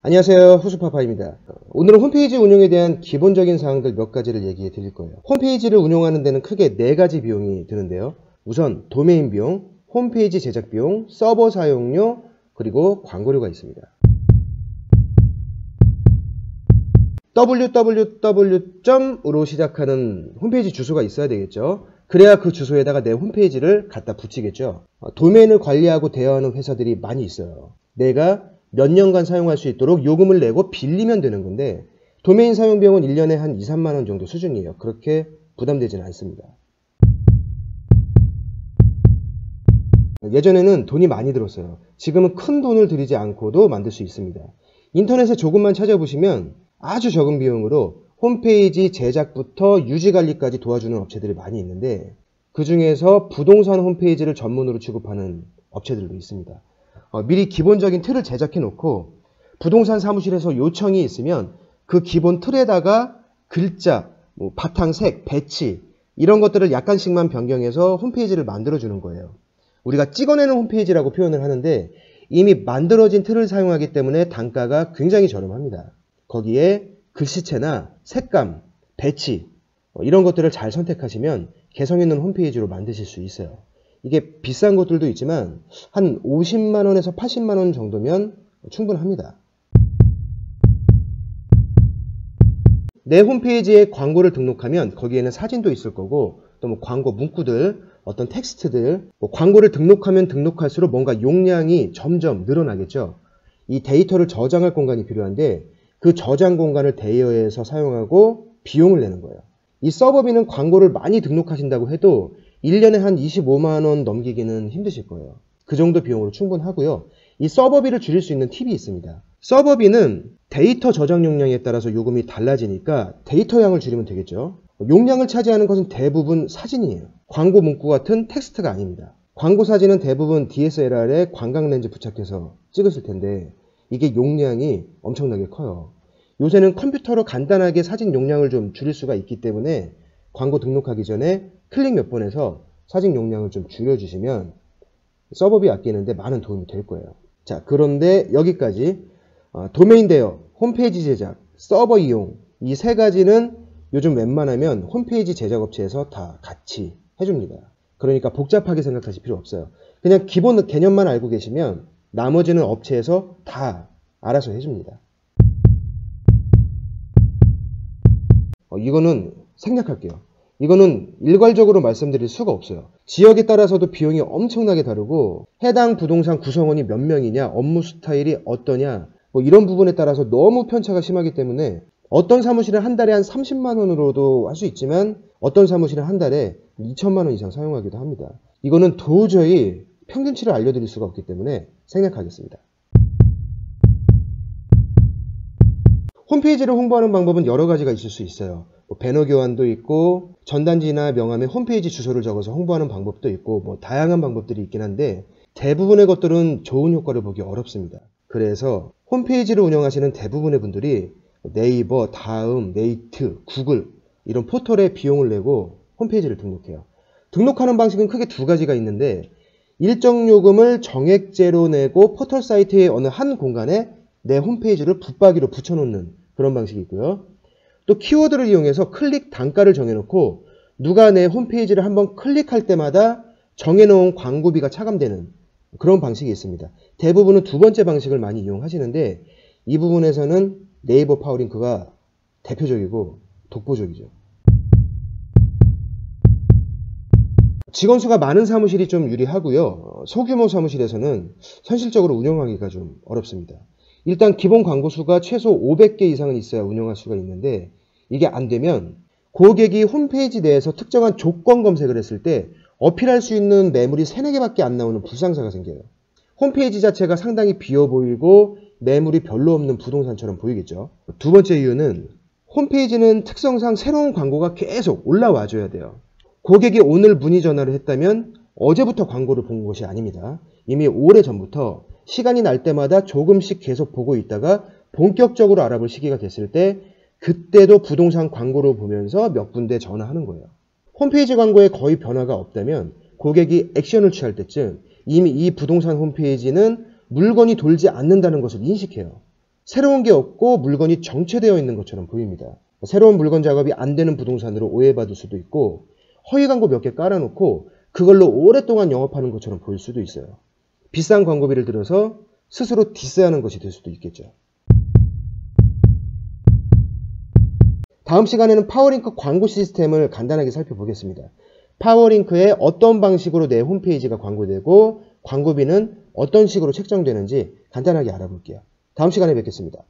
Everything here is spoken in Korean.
안녕하세요, 후수파파입니다. 오늘은 홈페이지 운영에 대한 기본적인 사항들 몇 가지를 얘기해 드릴 거예요. 홈페이지를 운영하는 데는 크게 4가지 비용이 드는데요. 우선 도메인 비용, 홈페이지 제작 비용, 서버 사용료, 그리고 광고료가 있습니다. www.으로 시작하는 홈페이지 주소가 있어야 되겠죠. 그래야 그 주소에다가 내 홈페이지를 갖다 붙이겠죠. 도메인을 관리하고 대여하는 회사들이 많이 있어요. 내가 몇 년간 사용할 수 있도록 요금을 내고 빌리면 되는 건데, 도메인 사용 비용은 1년에 한 2, 3만 원 정도 수준이에요. 그렇게 부담되지는 않습니다. 예전에는 돈이 많이 들었어요. 지금은 큰 돈을 들이지 않고도 만들 수 있습니다. 인터넷에 조금만 찾아보시면 아주 적은 비용으로 홈페이지 제작부터 유지관리까지 도와주는 업체들이 많이 있는데, 그 중에서 부동산 홈페이지를 전문으로 취급하는 업체들도 있습니다. 미리 기본적인 틀을 제작해 놓고 부동산 사무실에서 요청이 있으면 그 기본 틀에다가 글자, 바탕색, 배치 이런 것들을 약간씩만 변경해서 홈페이지를 만들어 주는 거예요. 우리가 찍어내는 홈페이지라고 표현을 하는데, 이미 만들어진 틀을 사용하기 때문에 단가가 굉장히 저렴합니다. 거기에 글씨체나 색감, 배치 이런 것들을 잘 선택하시면 개성 있는 홈페이지로 만드실 수 있어요. 이게 비싼 것들도 있지만 한 50만원에서 80만원 정도면 충분합니다. 내 홈페이지에 광고를 등록하면 거기에는 사진도 있을 거고, 또 광고 문구들, 어떤 텍스트들, 광고를 등록하면 등록할수록 뭔가 용량이 점점 늘어나겠죠. 이 데이터를 저장할 공간이 필요한데, 그 저장 공간을 대여해서 사용하고 비용을 내는 거예요. 이 서버비는 광고를 많이 등록하신다고 해도 1년에 한 25만원 넘기기는 힘드실 거예요. 그 정도 비용으로 충분하고요. 이 서버비를 줄일 수 있는 팁이 있습니다. 서버비는 데이터 저장 용량에 따라서 요금이 달라지니까 데이터 양을 줄이면 되겠죠. 용량을 차지하는 것은 대부분 사진이에요. 광고 문구 같은 텍스트가 아닙니다. 광고 사진은 대부분 DSLR에 광각 렌즈 부착해서 찍으실 텐데, 이게 용량이 엄청나게 커요. 요새는 컴퓨터로 간단하게 사진 용량을 좀 줄일 수가 있기 때문에 광고 등록하기 전에 클릭 몇 번 해서 사진 용량을 좀 줄여주시면 서버비 아끼는데 많은 도움이 될 거예요. 자, 그런데 여기까지 도메인 대여, 홈페이지 제작, 서버 이용, 이 3가지는 요즘 웬만하면 홈페이지 제작업체에서 다 같이 해줍니다. 그러니까 복잡하게 생각하실 필요 없어요. 그냥 기본 개념만 알고 계시면 나머지는 업체에서 다 알아서 해줍니다. 이거는 생략할게요. 이거는 일괄적으로 말씀드릴 수가 없어요. 지역에 따라서도 비용이 엄청나게 다르고, 해당 부동산 구성원이 몇 명이냐, 업무 스타일이 어떠냐, 이런 부분에 따라서 너무 편차가 심하기 때문에 어떤 사무실은 한 달에 한 30만원으로도 할 수 있지만 어떤 사무실은 한 달에 2천만원 이상 사용하기도 합니다. 이거는 도저히 평균치를 알려드릴 수가 없기 때문에 생략하겠습니다. 홈페이지를 홍보하는 방법은 여러 가지가 있을 수 있어요. 배너 교환도 있고, 전단지나 명함에 홈페이지 주소를 적어서 홍보하는 방법도 있고, 다양한 방법들이 있긴 한데 대부분의 것들은 좋은 효과를 보기 어렵습니다. 그래서 홈페이지를 운영하시는 대부분의 분들이 네이버, 다음, 네이트, 구글 이런 포털에 비용을 내고 홈페이지를 등록해요. 등록하는 방식은 크게 2가지가 있는데, 일정 요금을 정액제로 내고 포털 사이트의 어느 한 공간에 내 홈페이지를 붙박이로 붙여놓는 그런 방식이 있고요. 또 키워드를 이용해서 클릭 단가를 정해놓고 누가 내 홈페이지를 한번 클릭할 때마다 정해놓은 광고비가 차감되는 그런 방식이 있습니다. 대부분은 2번째 방식을 많이 이용하시는데, 이 부분에서는 네이버 파워링크가 대표적이고 독보적이죠. 직원 수가 많은 사무실이 좀 유리하고요. 소규모 사무실에서는 현실적으로 운영하기가 좀 어렵습니다. 일단 기본 광고 수가 최소 500개 이상은 있어야 운영할 수가 있는데, 이게 안 되면 고객이 홈페이지 내에서 특정한 조건 검색을 했을 때 어필할 수 있는 매물이 3, 4개밖에 안 나오는 불상사가 생겨요. 홈페이지 자체가 상당히 비어 보이고 매물이 별로 없는 부동산처럼 보이겠죠. 2번째 이유는 홈페이지는 특성상 새로운 광고가 계속 올라와 줘야 돼요. 고객이 오늘 문의 전화를 했다면 어제부터 광고를 본 것이 아닙니다. 이미 오래전부터 시간이 날 때마다 조금씩 계속 보고 있다가 본격적으로 알아볼 시기가 됐을 때, 그때도 부동산 광고를 보면서 몇 군데 전화하는 거예요. 홈페이지 광고에 거의 변화가 없다면 고객이 액션을 취할 때쯤 이미 이 부동산 홈페이지는 물건이 돌지 않는다는 것을 인식해요. 새로운 게 없고 물건이 정체되어 있는 것처럼 보입니다. 새로운 물건 작업이 안 되는 부동산으로 오해받을 수도 있고 허위 광고 몇 개 깔아놓고 그걸로 오랫동안 영업하는 것처럼 보일 수도 있어요. 비싼 광고비를 들여서 스스로 디스하는 것이 될 수도 있겠죠. 다음 시간에는 파워링크 광고 시스템을 간단하게 살펴보겠습니다. 파워링크에 어떤 방식으로 내 홈페이지가 광고되고 광고비는 어떤 식으로 책정되는지 간단하게 알아볼게요. 다음 시간에 뵙겠습니다.